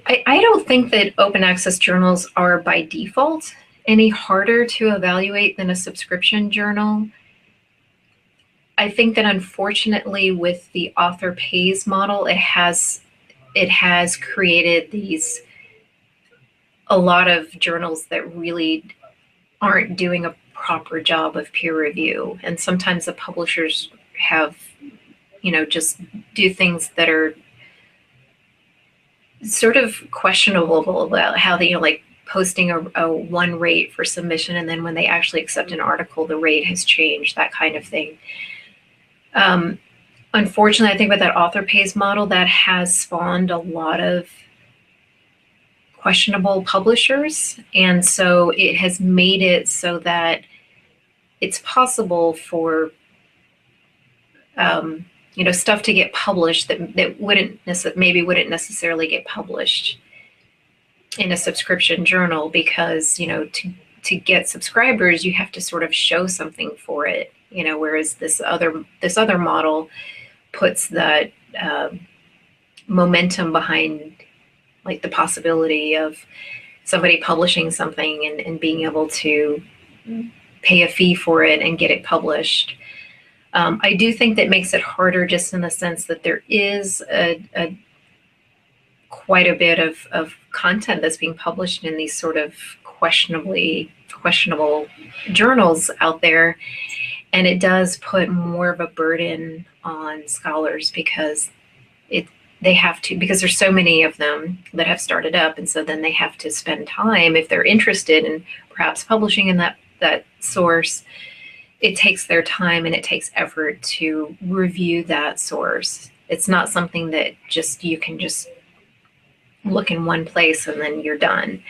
I don't think that open access journals are by default any harder to evaluate than a subscription journal. I think that unfortunately with the author pays model, it has created a lot of journals that really aren't doing a proper job of peer review. And sometimes the publishers have, just do things that are sort of questionable about how they, like posting a one rate for submission, and then when they actually accept an article, the rate has changed, that kind of thing. Unfortunately, I think with that author pays model, that has spawned a lot of questionable publishers. And so it has made it so that it's possible for stuff to get published that maybe wouldn't necessarily get published in a subscription journal, because to get subscribers you have to sort of show something for it, whereas this other model puts that momentum behind, like the possibility of somebody publishing something and being able to pay a fee for it and get it published. I do think that makes it harder, just in the sense that there is quite a bit of content that's being published in these sort of questionable journals out there. And it does put more of a burden on scholars, because because there's so many of them that have started up. And so then they have to spend time, if they're interested in perhaps publishing in that source, it takes their time and it takes effort to review that source. It's not something that you can just look in one place and then you're done.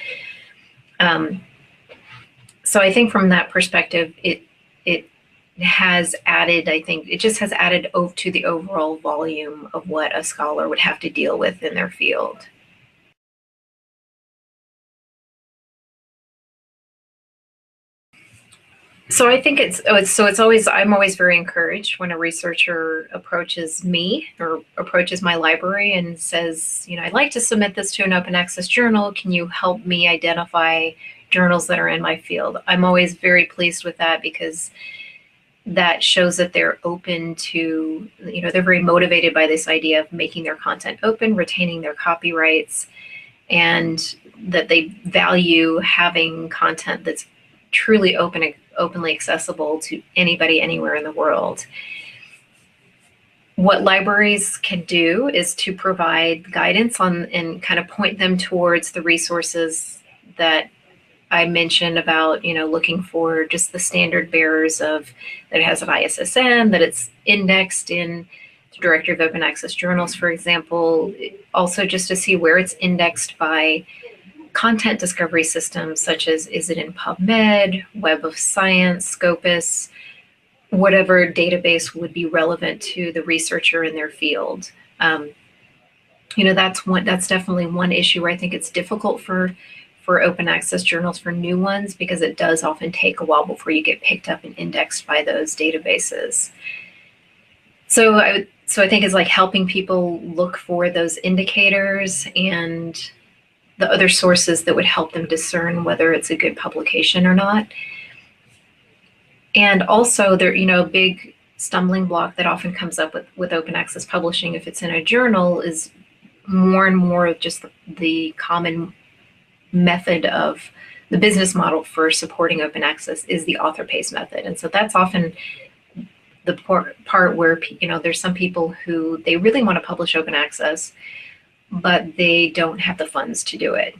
So I think from that perspective, it has added, I think it just has added to the overall volume of what a scholar would have to deal with in their field. So I think I'm always very encouraged when a researcher approaches me or approaches my library and says, I'd like to submit this to an open access journal. Can you help me identify journals that are in my field? I'm always very pleased with that, because that shows that they're open to, they're very motivated by this idea of making their content open, retaining their copyrights, and that they value having content that's truly openly accessible to anybody anywhere in the world. What libraries can do is to provide guidance on and kind of point them towards the resources that I mentioned about, looking for just the standard bearers of that it has an ISSN, that it's indexed in the Directory of Open Access Journals, for example. Also just to see where it's indexed by content discovery systems, such as, is it in PubMed, Web of Science, Scopus, whatever database would be relevant to the researcher in their field. That's definitely one issue where I think it's difficult for open access journals, for new ones, because it does often take a while before you get picked up and indexed by those databases. So I think it's like helping people look for those indicators and the other sources that would help them discern whether it's a good publication or not. And also there, a big stumbling block that often comes up with open access publishing, if it's in a journal, is more and more of just the common method of the business model for supporting open access is the author pays method. And so that's often the part where, there's some people who they really want to publish open access, but they don't have the funds to do it.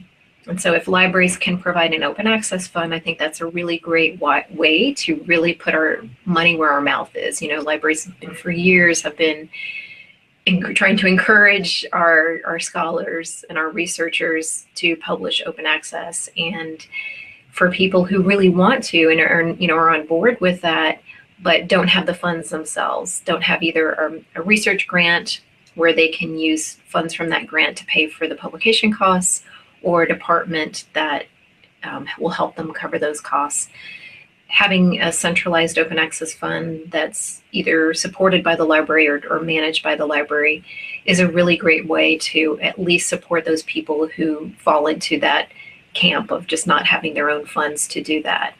And so if libraries can provide an open access fund, I think that's a really great way to really put our money where our mouth is. Libraries for years have been trying to encourage our scholars and our researchers to publish open access. And for people who really want to and are on board with that, but don't have the funds themselves, don't have either a research grant where they can use funds from that grant to pay for the publication costs, or a department that will help them cover those costs. having a centralized open access fund that's either supported by the library or managed by the library is a really great way to at least support those people who fall into that camp of just not having their own funds to do that.